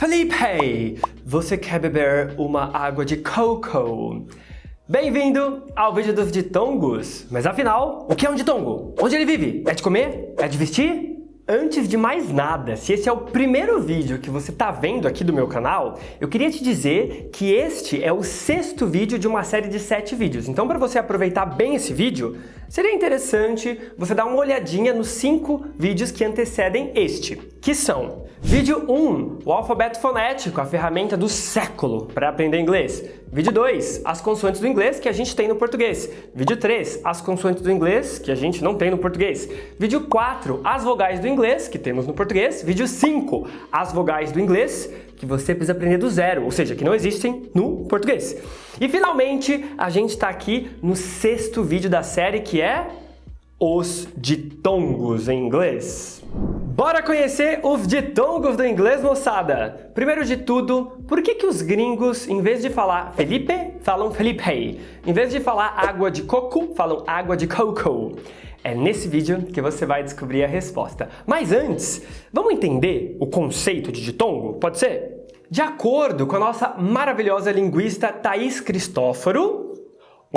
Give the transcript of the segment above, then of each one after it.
Felipe, você quer beber uma água de coco? Bem-vindo ao vídeo dos ditongos. Mas afinal, o que é um ditongo? Onde ele vive? É de comer? É de vestir? Antes de mais nada, se esse é o primeiro vídeo que você está vendo aqui do meu canal, eu queria te dizer que este é o 6º vídeo de uma série de 7 vídeos. Então, para você aproveitar bem esse vídeo, seria interessante você dar uma olhadinha nos 5 vídeos que antecedem este, que são: Vídeo 1, o alfabeto fonético, a ferramenta do século para aprender inglês. Vídeo 2, as consoantes do inglês que a gente tem no português. Vídeo 3, as consoantes do inglês que a gente não tem no português. Vídeo 4, as vogais do inglês que temos no português. Vídeo 5, as vogais do inglês que você precisa aprender do zero, ou seja, que não existem no português. E finalmente, a gente está aqui no 6º vídeo da série, que é os ditongos em inglês. Bora conhecer os ditongos do inglês, moçada! Primeiro de tudo, por que os gringos, em vez de falar Felipe, falam Felipe? Em vez de falar água de coco, falam água de coco? É nesse vídeo que você vai descobrir a resposta. Mas antes, vamos entender o conceito de ditongo? Pode ser? De acordo com a nossa maravilhosa linguista Thaís Cristóforo,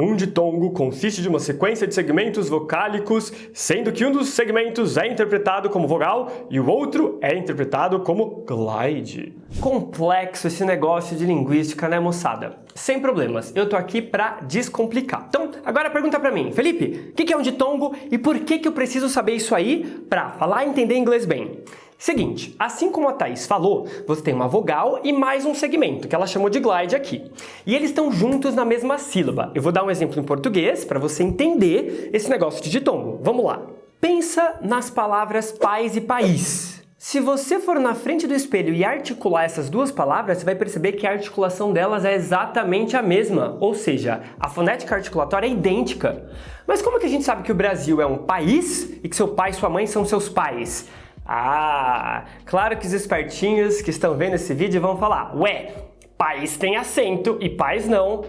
um ditongo consiste de uma sequência de segmentos vocálicos, sendo que um dos segmentos é interpretado como vogal e o outro é interpretado como glide. Complexo esse negócio de linguística, né, moçada? Sem problemas, eu tô aqui pra descomplicar. Então, agora pergunta pra mim, Felipe, o que é um ditongo e por que eu preciso saber isso aí pra falar e entender inglês bem? Seguinte, assim como a Thaís falou, você tem uma vogal e mais um segmento, que ela chamou de glide aqui. E eles estão juntos na mesma sílaba. Eu vou dar um exemplo em português para você entender esse negócio de ditongo. Vamos lá. Pensa nas palavras pais e país. Se você for na frente do espelho e articular essas duas palavras, você vai perceber que a articulação delas é exatamente a mesma, ou seja, a fonética articulatória é idêntica. Mas como que a gente sabe que o Brasil é um país e que seu pai e sua mãe são seus pais? Ah, claro que os espertinhos que estão vendo esse vídeo vão falar: ué, país tem acento e pais não.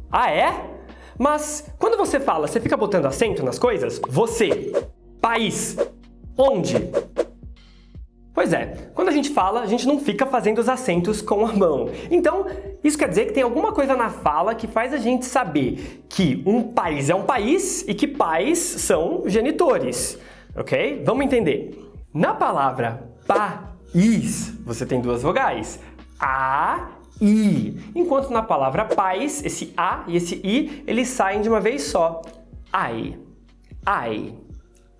Ah, é? Mas quando você fala, você fica botando acento nas coisas? Você, país, onde? Pois é, quando a gente fala, a gente não fica fazendo os acentos com a mão. Então, isso quer dizer que tem alguma coisa na fala que faz a gente saber que um país é um país e que pais são genitores, ok? Vamos entender. Na palavra país, você tem duas vogais, A, I. Enquanto na palavra pais, esse A e esse I, eles saem de uma vez só. Ai, ai,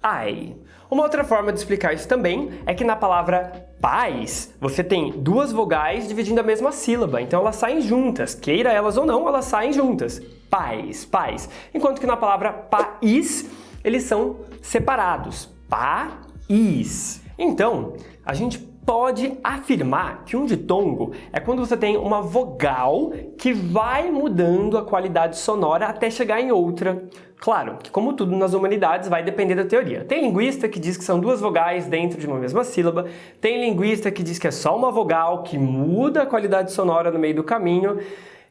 ai. Uma outra forma de explicar isso também é que na palavra pais, você tem duas vogais dividindo a mesma sílaba, então elas saem juntas, queira elas ou não, elas saem juntas. Pais, pais. Enquanto que na palavra país, eles são separados. País. Então, a gente pode afirmar que um ditongo é quando você tem uma vogal que vai mudando a qualidade sonora até chegar em outra. Claro que, como tudo nas humanidades, vai depender da teoria. Tem linguista que diz que são duas vogais dentro de uma mesma sílaba, tem linguista que diz que é só uma vogal que muda a qualidade sonora no meio do caminho.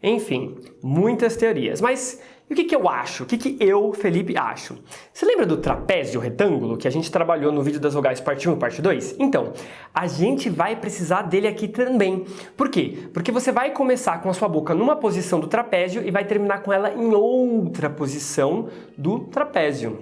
Enfim, muitas teorias. Mas e o que eu acho? O que eu, Felipe, acho? Você lembra do trapézio retângulo que a gente trabalhou no vídeo das vogais parte 1 e parte 2? Então, a gente vai precisar dele aqui também. Por quê? Porque você vai começar com a sua boca numa posição do trapézio e vai terminar com ela em outra posição do trapézio.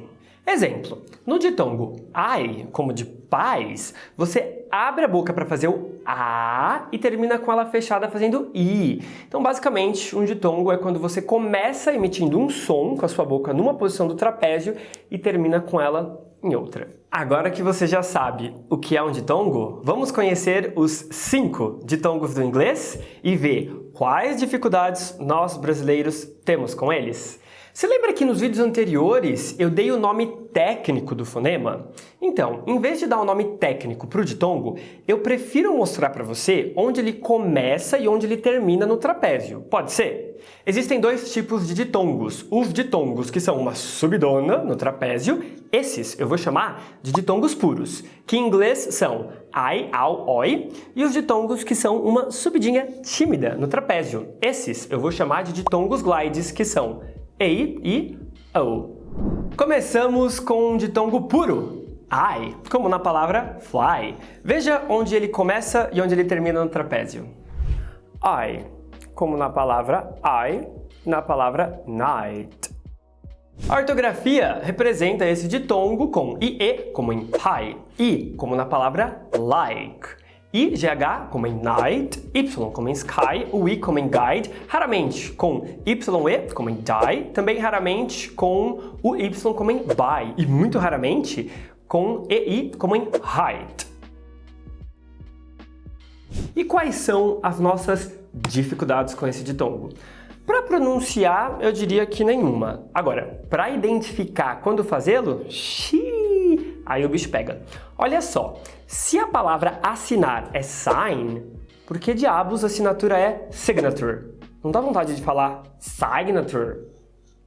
Exemplo, no ditongo ai, como de pais, você abre a boca para fazer o A e termina com ela fechada fazendo I. Então, basicamente, um ditongo é quando você começa emitindo um som com a sua boca numa posição do trapézio e termina com ela em outra. Agora que você já sabe o que é um ditongo, vamos conhecer os 5 ditongos do inglês e ver quais dificuldades nós brasileiros temos com eles. Você lembra que nos vídeos anteriores eu dei o nome técnico do fonema? Então, em vez de dar o nome técnico para o ditongo, eu prefiro mostrar para você onde ele começa e onde ele termina no trapézio. Pode ser? Existem 2 tipos de ditongos. Os ditongos que são uma subidona no trapézio, esses eu vou chamar de ditongos puros, que em inglês são ai, au, oi, e os ditongos que são uma subidinha tímida no trapézio. Esses eu vou chamar de ditongos glides, que são E e O. Começamos com um ditongo puro. I, como na palavra fly. Veja onde ele começa e onde ele termina no trapézio. I, como na palavra I, na palavra night. A ortografia representa esse ditongo com IE, como em pie, I, como na palavra like, IGH, como em night, Y, como em sky, o I, como em guide, raramente com YE, como em die, também raramente com o Y, como em by, e muito raramente com EI, como em height. E quais são as nossas dificuldades com esse ditongo? Para pronunciar, eu diria que nenhuma. Agora, para identificar quando fazê-lo, aí o bicho pega. Olha só, se a palavra assinar é sign, por que diabos a assinatura é signature? Não dá vontade de falar signature,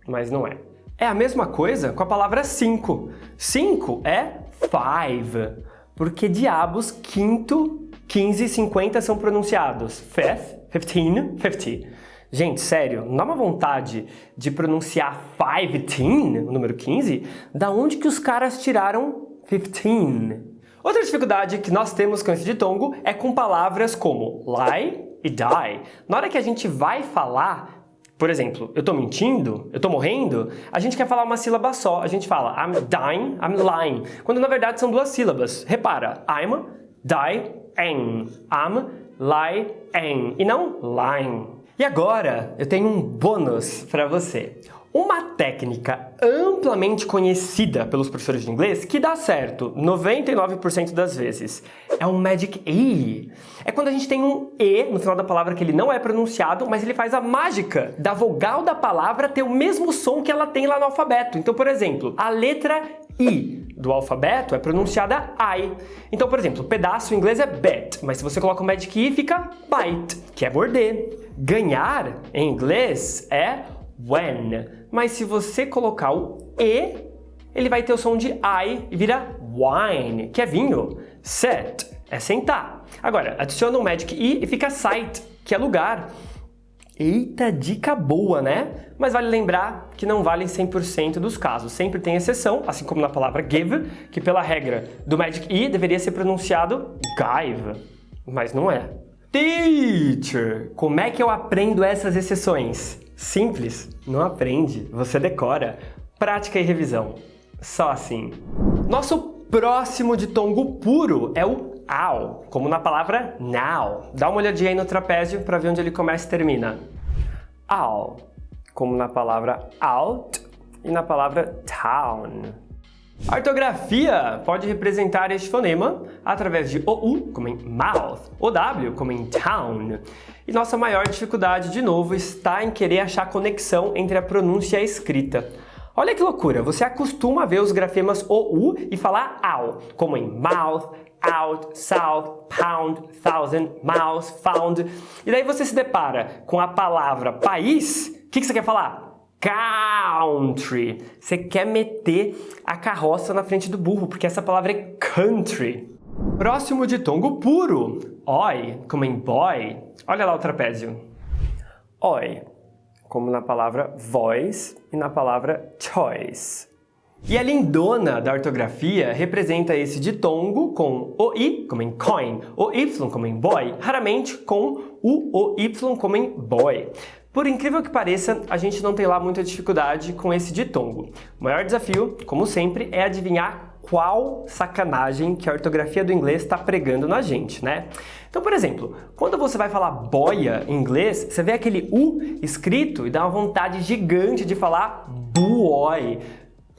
mas não é. É a mesma coisa com a palavra 5. 5 é five. Por que diabos quinto, 15 e 50 são pronunciados? Fifth, 15, 50. Gente, sério, não dá uma vontade de pronunciar 15, o número 15? Da onde que os caras tiraram 15? Outra dificuldade que nós temos com esse ditongo é com palavras como lie e die. Na hora que a gente vai falar, por exemplo, eu tô mentindo, eu tô morrendo, a gente quer falar uma sílaba só. A gente fala I'm dying, I'm lying. Quando na verdade são duas sílabas. Repara, I'm dying, I'm lying e não lying. E agora eu tenho um bônus para você. Uma técnica amplamente conhecida pelos professores de inglês que dá certo 99% das vezes é o Magic E. É quando a gente tem um E no final da palavra que ele não é pronunciado, mas ele faz a mágica da vogal da palavra ter o mesmo som que ela tem lá no alfabeto. Então, por exemplo, a letra I do alfabeto é pronunciada I. Então, por exemplo, pedaço em inglês é bit, mas se você coloca o Magic E fica bite, que é morder. Ganhar em inglês é when, mas se você colocar o E, ele vai ter o som de I e vira wine, que é vinho. Sit é sentar. Agora, adiciona o Magic E e fica sight, que é lugar. Eita, dica boa, né? Mas vale lembrar que não vale em 100% dos casos. Sempre tem exceção, assim como na palavra give, que pela regra do Magic E deveria ser pronunciado give, mas não é. Teacher, como é que eu aprendo essas exceções? Simples, não aprende, você decora. Prática e revisão, só assim. Nosso próximo ditongo puro é o ow, como na palavra now. Dá uma olhadinha aí no trapézio para ver onde ele começa e termina. Ow, como na palavra out e na palavra town. A ortografia pode representar este fonema através de OU, como em mouth, OW, como em town. E nossa maior dificuldade, de novo, está em querer achar conexão entre a pronúncia e a escrita. Olha que loucura, você acostuma a ver os grafemas OU e falar AU, como em mouth, out, south, pound, thousand, mouse, found. E daí você se depara com a palavra país, o que você quer falar? Country. Você quer meter a carroça na frente do burro, porque essa palavra é country. Próximo ditongo puro. Oi, como em boy. Olha lá o trapézio. Oi, como na palavra voice e na palavra choice. E a lindona da ortografia representa esse ditongo com o I, como em coin, o Y, como em boy, raramente com o Y, como em boy. Por incrível que pareça, a gente não tem lá muita dificuldade com esse ditongo. O maior desafio, como sempre, é adivinhar qual sacanagem que a ortografia do inglês está pregando na gente, né? Então, por exemplo, quando você vai falar boia em inglês, você vê aquele U escrito e dá uma vontade gigante de falar boy,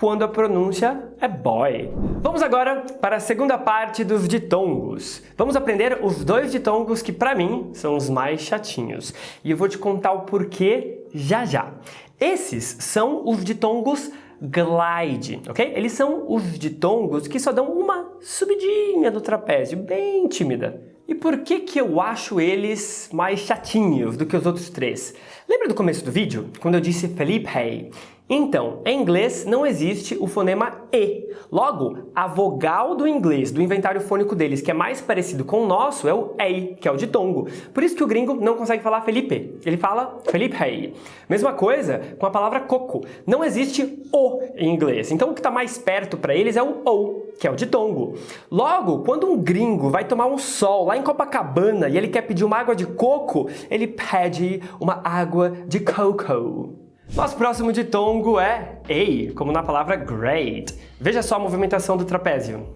quando a pronúncia é boy. Vamos agora para a segunda parte dos ditongos. Vamos aprender os dois ditongos que, para mim, são os mais chatinhos. E eu vou te contar o porquê já já. Esses são os ditongos glide, ok? Eles são os ditongos que só dão uma subidinha do trapézio, bem tímida. E por que que eu acho eles mais chatinhos do que os outros três? Lembra do começo do vídeo, quando eu disse Felipe? Então, em inglês não existe o fonema E. Logo, a vogal do inglês, do inventário fônico deles, que é mais parecido com o nosso, é o EI, que é o ditongo. Por isso que o gringo não consegue falar Felipe, ele fala Felipe. Mesma coisa com a palavra coco. Não existe O em inglês, então o que está mais perto para eles é o O, que é o ditongo. Logo, quando um gringo vai tomar um sol lá em Copacabana e ele quer pedir uma água de coco, ele pede uma água de coco. Nosso próximo ditongo é EI, como na palavra great. Veja só a movimentação do trapézio.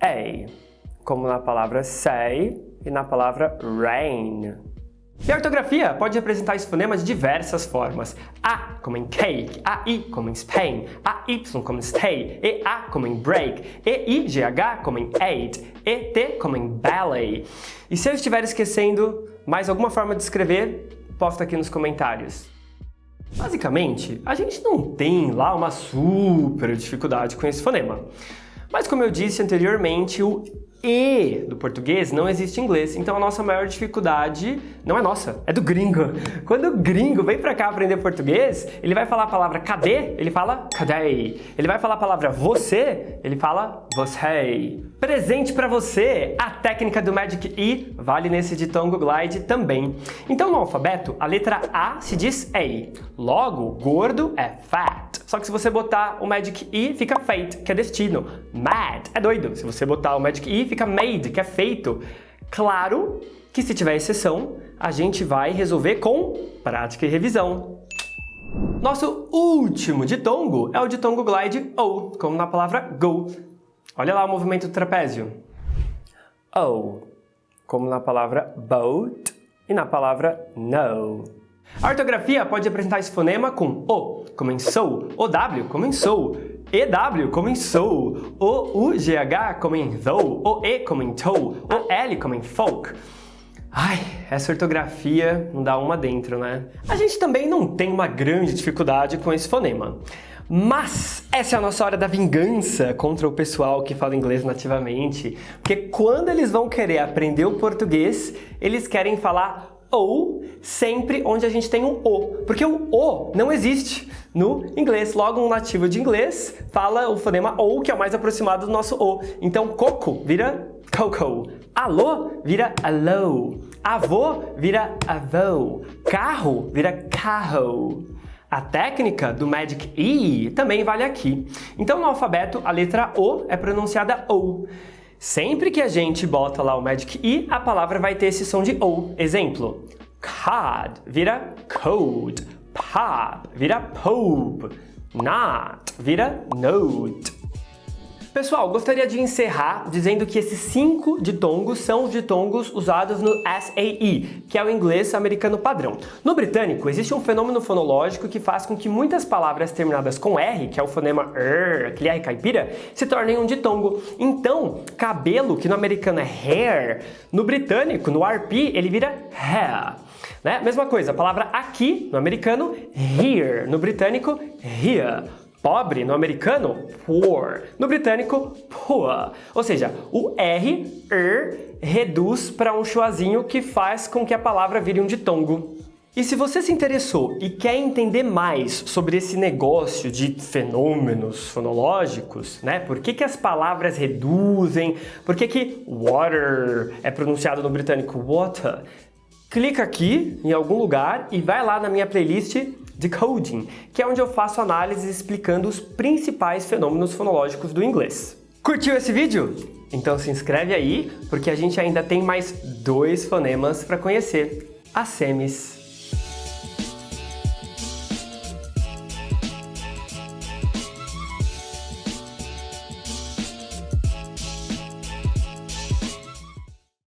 EI, como na palavra say e na palavra rain. E a ortografia pode representar esse fonema de diversas formas. A como em cake, AI como em Spain, AY como em stay, EA como em break, EIGH como em eight, ET como em ballet. E se eu estiver esquecendo mais alguma forma de escrever, posta aqui nos comentários. Basicamente, a gente não tem lá uma super dificuldade com esse fonema. Mas como eu disse anteriormente, o E do português não existe em inglês, então a nossa maior dificuldade não é nossa, é do gringo. Quando o gringo vem pra cá aprender português, ele vai falar a palavra cadê, ele fala cadê. Ele vai falar a palavra você, ele fala você. Presente pra você, a técnica do Magic E vale nesse ditongo glide também. Então no alfabeto, a letra A se diz A, logo gordo é fat. Só que se você botar o Magic E, fica fate, que é destino. Mad é doido. Se você botar o Magic E, fica made, que é feito. Claro que se tiver exceção, a gente vai resolver com prática e revisão. Nosso último ditongo é o ditongo glide O, como na palavra go. Olha lá o movimento do trapézio. O, como na palavra boat e na palavra no. A ortografia pode apresentar esse fonema com O, como em sou, OW, como em sou, EW, como em sou, OUGH, como em though, OE, como em tow, OL, como em folk. Ai, essa ortografia não dá uma dentro, né? A gente também não tem uma grande dificuldade com esse fonema. Mas essa é a nossa hora da vingança contra o pessoal que fala inglês nativamente, porque quando eles vão querer aprender o português, eles querem falar ou sempre onde a gente tem um O, porque o O não existe no inglês. Logo, um nativo de inglês fala o fonema OU, que é o mais aproximado do nosso O. Então, coco vira coco, alô vira alô, avô vira avô, carro vira carro. A técnica do Magic E também vale aqui. Então, no alfabeto, a letra O é pronunciada OU. Sempre que a gente bota lá o Magic E, a palavra vai ter esse som de O. Exemplo, cod vira code, pop vira pope, not vira note. Pessoal, gostaria de encerrar dizendo que esses 5 ditongos são os ditongos usados no SAE, que é o inglês americano padrão. No britânico, existe um fenômeno fonológico que faz com que muitas palavras terminadas com R, que é o fonema R, aquele R caipira, se tornem um ditongo. Então, cabelo, que no americano é hair, no britânico, no RP, ele vira hair. Né? Mesma coisa, a palavra aqui, no americano, here, no britânico, here. Pobre, no americano, poor. No britânico, poor. Ou seja, o R, reduz para um chuazinho que faz com que a palavra vire um ditongo. E se você se interessou e quer entender mais sobre esse negócio de fenômenos fonológicos, né? Por que as palavras reduzem? Por que water é pronunciado no britânico water? Clica aqui em algum lugar e vai lá na minha playlist Decoding, que é onde eu faço análises explicando os principais fenômenos fonológicos do inglês. Curtiu esse vídeo? Então se inscreve aí, porque a gente ainda tem mais 2 fonemas para conhecer, as semis.